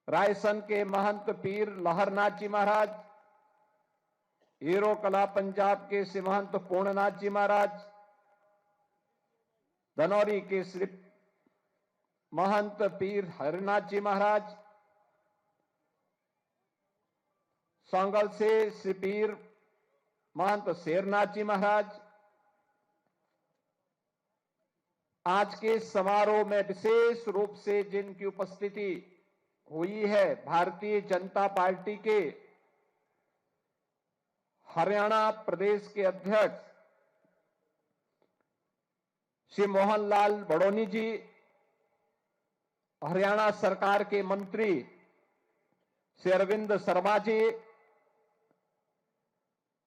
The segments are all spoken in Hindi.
रायसन के महंत पीर लहरनाथ जी महाराज, हीरो कला पंजाब के श्री महंत पूर्णनाथ जी महाराज, धनौरी के श्री महंत पीर हरिनाथ जी महाराज, सांगल से श्री पीर महंत शेरनाथ जी महाराज। आज के समारोह में विशेष रूप से जिनकी उपस्थिति हुई है, भारतीय जनता पार्टी के हरियाणा प्रदेश के अध्यक्ष श्री मोहनलाल बड़ोनी जी, हरियाणा सरकार के मंत्री श्री अरविंद शर्मा जी,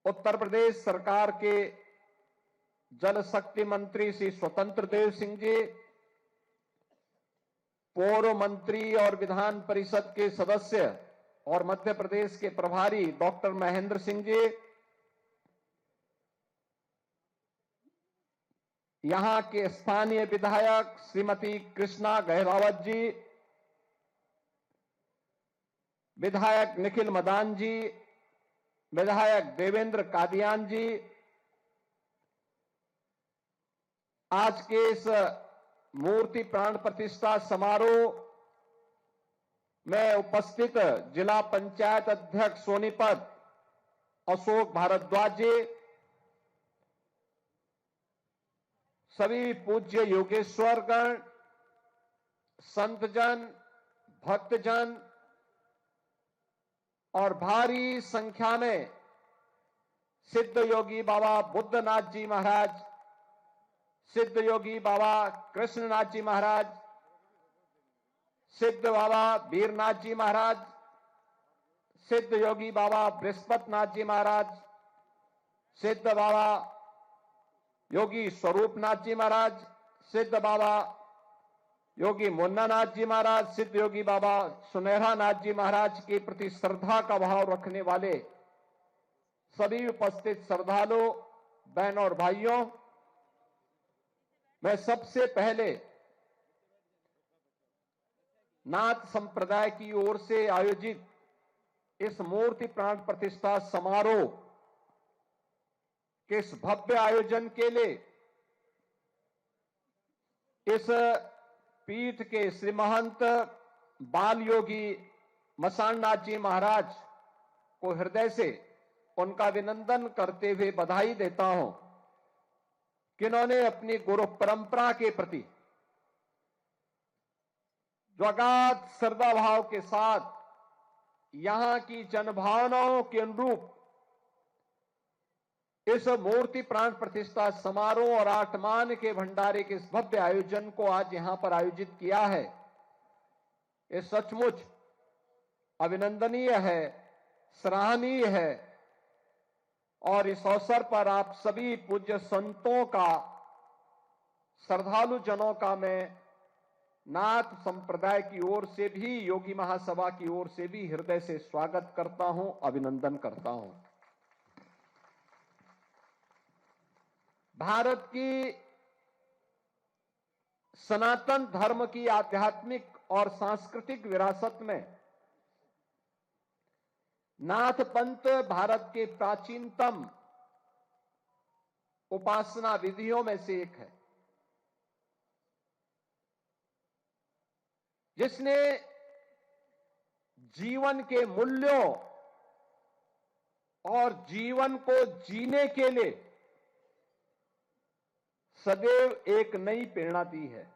उत्तर प्रदेश सरकार के जल शक्ति मंत्री श्री स्वतंत्र देव सिंह जी, पूर्व मंत्री और विधान परिषद के सदस्य और मध्य प्रदेश के प्रभारी डॉक्टर महेंद्र सिंह जी, यहां के स्थानीय विधायक श्रीमती कृष्णा गहरावत जी, विधायक निखिल मदान जी, विधायक देवेंद्र कादियान जी, आज के इस मूर्ति प्राण प्रतिष्ठा समारोह में उपस्थित जिला पंचायत अध्यक्ष सोनीपत अशोक भारद्वाज जी, सभी पूज्य योगेश्वरगण, संतजन, भक्तजन और भारी संख्या में सिद्ध योगी बाबा बुद्धनाथ जी महाराज, सिद्ध योगी बाबा कृष्णनाथ जी महाराज, सिद्ध बाबा वीरनाथ जी महाराज, सिद्ध योगी बाबा बृहस्पतिनाथ जी महाराज, सिद्ध बाबा योगी स्वरूपनाथ जी महाराज, सिद्ध बाबा योगी मुन्नानाथ जी महाराज, सिद्ध योगी बाबा सुनहरा नाथ जी महाराज के प्रति श्रद्धा का भाव रखने वाले सभी उपस्थित श्रद्धालु बहन और भाइयों, मैं सबसे पहले नाथ संप्रदाय की ओर से आयोजित इस मूर्ति प्राण प्रतिष्ठा समारोह के इस भव्य आयोजन के लिए इस पीठ के श्री महंत बाल योगी मसाणनाथ जी महाराज को हृदय से उनका अभिनंदन करते हुए बधाई देता हूं कि उन्होंने अपनी गुरु परंपरा के प्रति जो अगाध श्रद्धा भाव के साथ यहां की जनभावनाओं के अनुरूप इस मूर्ति प्राण प्रतिष्ठा समारोह और आठमान के भंडारे के इस भव्य आयोजन को आज यहां पर आयोजित किया है, ये सचमुच अभिनंदनीय है, सराहनीय है। और इस अवसर पर आप सभी पूज्य संतों का, श्रद्धालु जनों का मैं नाथ संप्रदाय की ओर से भी, योगी महासभा की ओर से भी हृदय से स्वागत करता हूं, अभिनंदन करता हूं। भारत की सनातन धर्म की आध्यात्मिक और सांस्कृतिक विरासत में नाथ पंथ भारत के प्राचीनतम उपासना विधियों में से एक है, जिसने जीवन के मूल्यों और जीवन को जीने के लिए सदैव एक नई प्रेरणा दी है,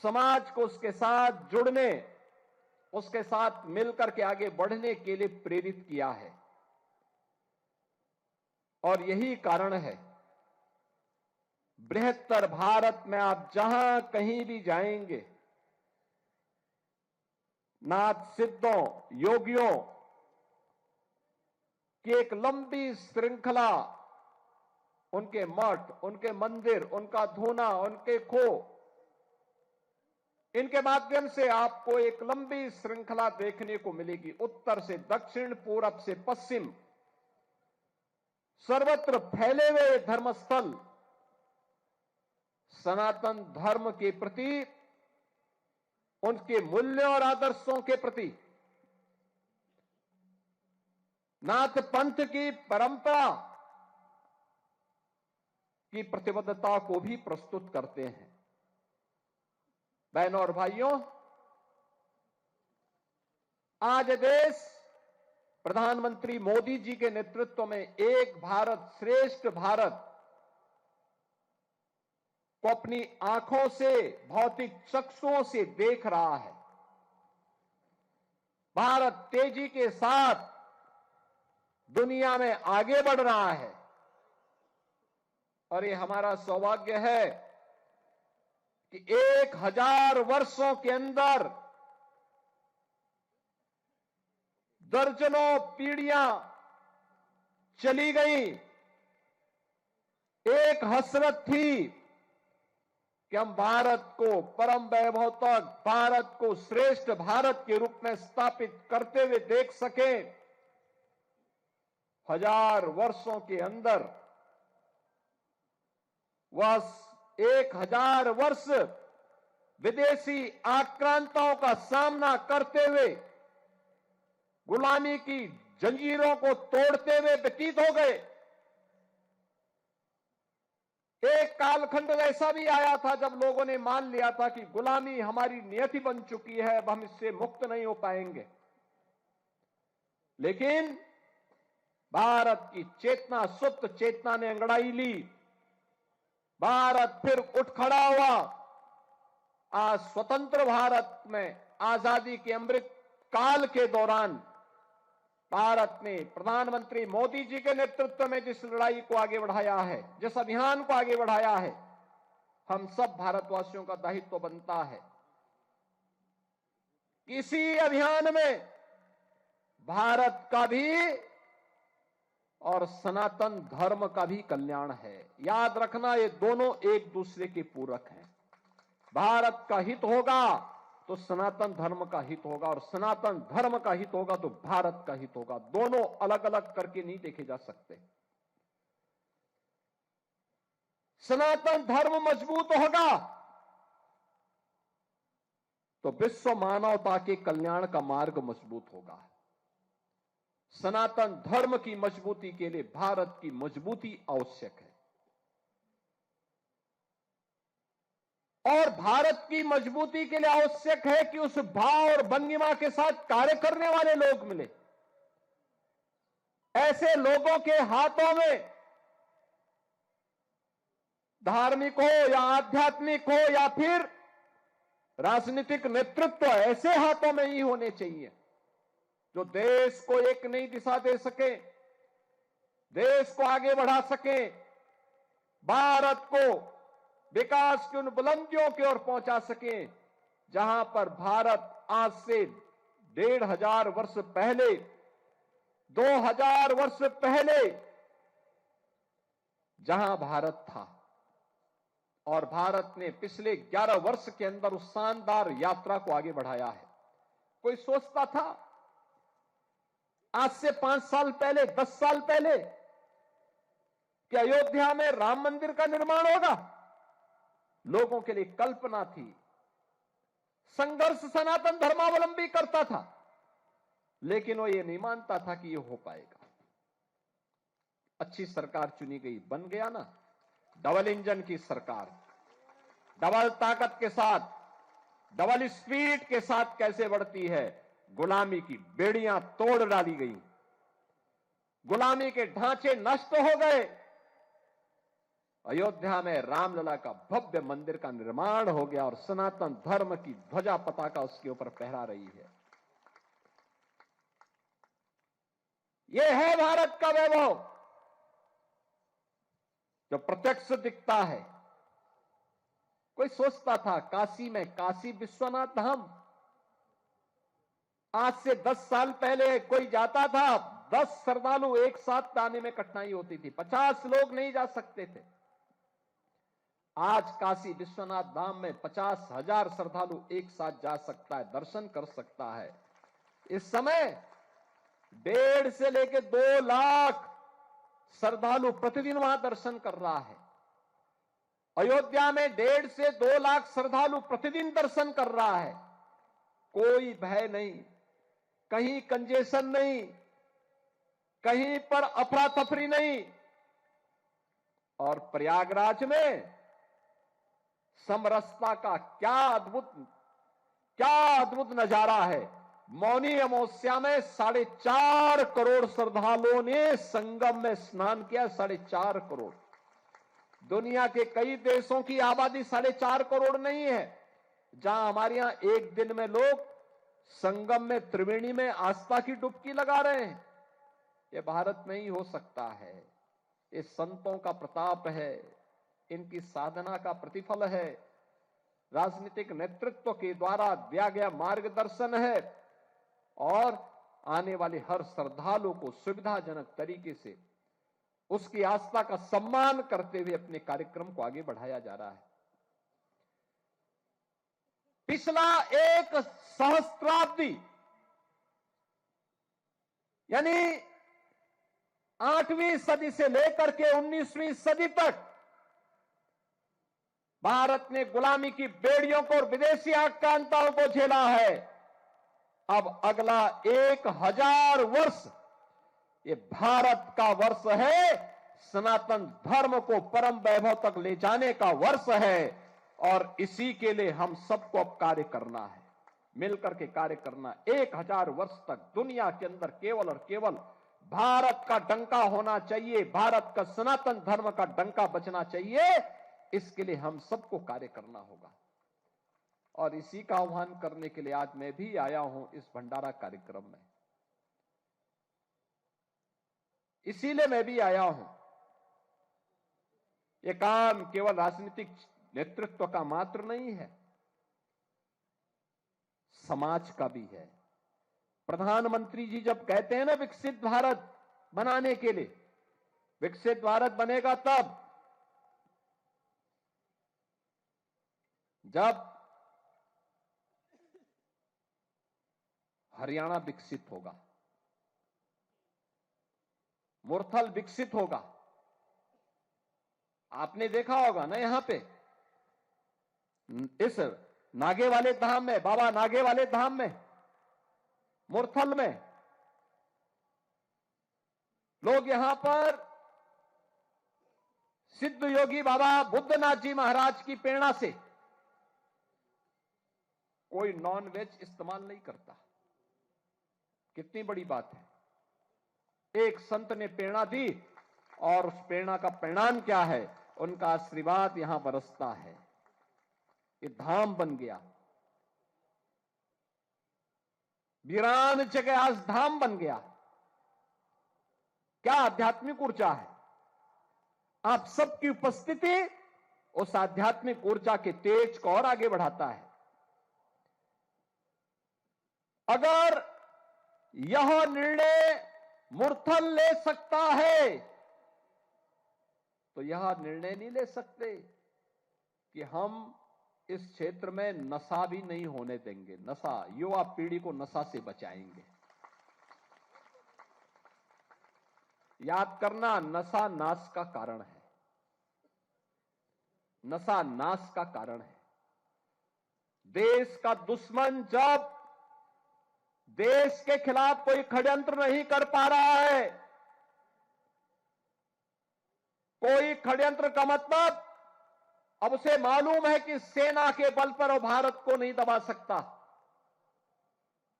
समाज को उसके साथ जुड़ने, उसके साथ मिलकर के आगे बढ़ने के लिए प्रेरित किया है। और यही कारण है, बृहत्तर भारत में आप जहां कहीं भी जाएंगे, नाथ सिद्धों, योगियों की एक लंबी श्रृंखला, उनके मठ, उनके मंदिर, उनका धूना, उनके खो, इनके माध्यम से आपको एक लंबी श्रृंखला देखने को मिलेगी। उत्तर से दक्षिण, पूरब से पश्चिम, सर्वत्र फैले हुए धर्मस्थल सनातन धर्म के प्रति उनके मूल्यों और आदर्शों के प्रति, नाथ पंथ की परंपरा की प्रतिबद्धता को भी प्रस्तुत करते हैं। बहनों और भाइयों, आज देश प्रधानमंत्री मोदी जी के नेतृत्व में एक भारत श्रेष्ठ भारत को अपनी आंखों से, भौतिक चक्षुओं से देख रहा है। भारत तेजी के साथ दुनिया में आगे बढ़ रहा है और ये हमारा सौभाग्य है कि 1000 वर्षों के अंदर दर्जनों पीढ़ियां चली गई। एक हसरत थी कि हम भारत को परम वैभव तक, भारत को श्रेष्ठ भारत के रूप में स्थापित करते हुए देख सके। 1000 वर्षों के अंदर वह 1000 वर्ष विदेशी आक्रांताओं का सामना करते हुए, गुलामी की जंजीरों को तोड़ते हुए व्यतीत हो गए। एक कालखंड ऐसा भी आया था जब लोगों ने मान लिया था कि गुलामी हमारी नियति बन चुकी है, अब हम इससे मुक्त नहीं हो पाएंगे। लेकिन भारत की चेतना, सुप्त चेतना ने अंगड़ाई ली। भारत फिर उठ खड़ा हुआ। आज स्वतंत्र भारत में आजादी के अमृत काल के दौरान भारत ने प्रधानमंत्री मोदी जी के नेतृत्व में जिस लड़ाई को आगे बढ़ाया है, जिस अभियान को आगे बढ़ाया है, हम सब भारतवासियों का दायित्व बनता है। इसी अभियान में भारत का भी और सनातन धर्म का भी कल्याण है। याद रखना, ये दोनों एक दूसरे के पूरक हैं। भारत का हित होगा तो सनातन धर्म का हित होगा, और सनातन धर्म का हित होगा तो भारत का हित होगा। दोनों अलग अलग करके नहीं देखे जा सकते। सनातन धर्म मजबूत होगा तो विश्व मानवता के कल्याण का मार्ग मजबूत होगा। सनातन धर्म की मजबूती के लिए भारत की मजबूती आवश्यक है, और भारत की मजबूती के लिए आवश्यक है कि उस भाव और भंगिमा के साथ कार्य करने वाले लोग मिले। ऐसे लोगों के हाथों में, धार्मिक हो या आध्यात्मिक हो या फिर राजनीतिक नेतृत्व, ऐसे हाथों में ही होने चाहिए जो देश को एक नई दिशा दे सके, देश को आगे बढ़ा सके, भारत को विकास की उन बुलंदियों की ओर पहुंचा सके जहां पर भारत आज से 1500 वर्ष पहले, 2000 वर्ष पहले जहां भारत था। और भारत ने पिछले 11 वर्ष के अंदर उस शानदार यात्रा को आगे बढ़ाया है। कोई सोचता था आज से 5 साल पहले, 10 साल पहले कि अयोध्या में राम मंदिर का निर्माण होगा? लोगों के लिए कल्पना थी। संघर्ष सनातन धर्मावलंबी करता था, लेकिन वो ये नहीं मानता था कि ये हो पाएगा। अच्छी सरकार चुनी गई, बन गया ना डबल इंजन की सरकार। डबल ताकत के साथ, डबल स्पीड के साथ कैसे बढ़ती है। गुलामी की बेड़ियां तोड़ डाली गई, गुलामी के ढांचे नष्ट हो गए। अयोध्या में रामलला का भव्य मंदिर का निर्माण हो गया और सनातन धर्म की ध्वजा पताका उसके ऊपर फहरा रही है। यह है भारत का वैभव जो प्रत्यक्ष दिखता है। कोई सोचता था काशी में, काशी विश्वनाथ धाम, आज से 10 साल पहले कोई जाता था, 10 श्रद्धालु एक साथ आने में कठिनाई होती थी, 50 लोग नहीं जा सकते थे। आज काशी विश्वनाथ धाम में 50,000 श्रद्धालु एक साथ जा सकता है, दर्शन कर सकता है। इस समय 1.5 से लेकर 2 लाख श्रद्धालु प्रतिदिन वहां दर्शन कर रहा है। अयोध्या में 1.5 से 2 लाख श्रद्धालु प्रतिदिन दर्शन कर रहा है। कोई भय नहीं, कहीं कंजेशन नहीं, कहीं पर अफरा तफरी नहीं। और प्रयागराज में समरसता का क्या अद्भुत नजारा है। मौनी अमावस्या में 4.5 करोड़ श्रद्धालुओं ने संगम में स्नान किया। 4.5 करोड़। दुनिया के कई देशों की आबादी 4.5 करोड़ नहीं है, जहां हमारे यहां एक दिन में लोग संगम में, त्रिवेणी में आस्था की डुबकी लगा रहे हैं। ये भारत में ही हो सकता है। ये संतों का प्रताप है, इनकी साधना का प्रतिफल है, राजनीतिक नेतृत्व के द्वारा दिया गया मार्गदर्शन है और आने वाले हर श्रद्धालु को सुविधाजनक तरीके से उसकी आस्था का सम्मान करते हुए अपने कार्यक्रम को आगे बढ़ाया जा रहा है। पिछला एक सहस्त्राब्दी यानी 8वीं सदी से लेकर के 19वीं सदी तक भारत ने गुलामी की बेड़ियों को और विदेशी आक्रांताओं को झेला है। अब अगला 1000 वर्ष ये भारत का वर्ष है, सनातन धर्म को परम वैभव तक ले जाने का वर्ष है और इसी के लिए हम सबको अब कार्य करना है, मिलकर के कार्य करना। 1000 वर्ष तक दुनिया के अंदर केवल और केवल भारत का डंका होना चाहिए, भारत का सनातन धर्म का डंका बचना चाहिए। इसके लिए हम सबको कार्य करना होगा और इसी का आह्वान करने के लिए आज मैं भी आया हूं इस भंडारा कार्यक्रम में। इसीलिए मैं भी आया हूं। यह काम केवल राजनीतिक नेतृत्व का मात्र नहीं है, समाज का भी है। प्रधानमंत्री जी जब कहते हैं ना विकसित भारत बनाने के लिए, विकसित भारत बनेगा तब जब हरियाणा विकसित होगा, मुरथल विकसित होगा। आपने देखा होगा ना यहां पे इस नागे वाले धाम में, बाबा नागे वाले धाम में, मुरथल में लोग यहां पर सिद्ध योगी बाबा बुद्धनाथ जी महाराज की प्रेरणा से कोई नॉन वेज इस्तेमाल नहीं करता। कितनी बड़ी बात है। एक संत ने प्रेरणा दी और उस प्रेरणा का परिणाम क्या है? उनका आशीर्वाद यहां बरसता है। ये धाम बन गया, वीरान जगह आज धाम बन गया। क्या आध्यात्मिक ऊर्जा है। आप सबकी उपस्थिति उस आध्यात्मिक ऊर्जा के तेज को और आगे बढ़ाता है। अगर यह निर्णय मुरथल ले सकता है तो यह निर्णय नहीं ले सकते कि हम इस क्षेत्र में नशा भी नहीं होने देंगे। नशा, युवा पीढ़ी को नशा से बचाएंगे। याद करना, नशा नाश का कारण है। नशा नाश का कारण है। देश का दुश्मन जब देश के खिलाफ कोई षड्यंत्र नहीं कर पा रहा है, कोई षड्यंत्र का मतलब अब उसे मालूम है कि सेना के बल पर वो भारत को नहीं दबा सकता,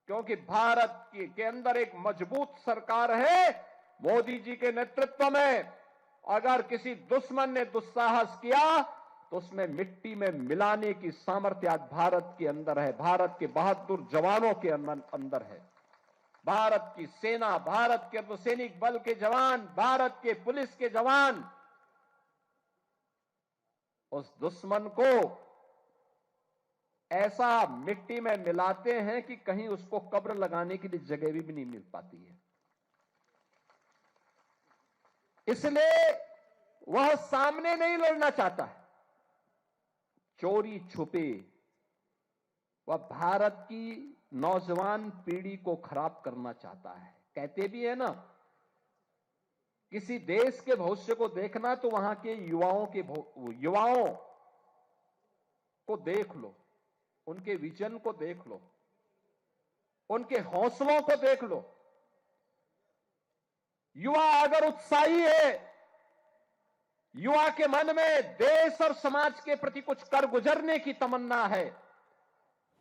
क्योंकि भारत के अंदर एक मजबूत सरकार है मोदी जी के नेतृत्व में। अगर किसी दुश्मन ने दुस्साहस किया तो उसमें मिट्टी में मिलाने की सामर्थ्य आज भारत के अंदर है, भारत के बहादुर जवानों के अंदर है। भारत की सेना, भारत के अर्धसैनिक बल के जवान, भारत के पुलिस के जवान उस दुश्मन को ऐसा मिट्टी में मिलाते हैं कि कहीं उसको कब्र लगाने के लिए जगह भी नहीं मिल पाती है। इसलिए वह सामने नहीं लड़ना चाहता है, चोरी छुपे वह भारत की नौजवान पीढ़ी को खराब करना चाहता है। कहते भी है ना, किसी देश के भविष्य को देखना तो वहां के युवाओं को देख लो, उनके विजन को देख लो। उनके हौसलों को देख लो। युवा अगर उत्साही है, युवा के मन में देश और समाज के प्रति कुछ कर गुजरने की तमन्ना है,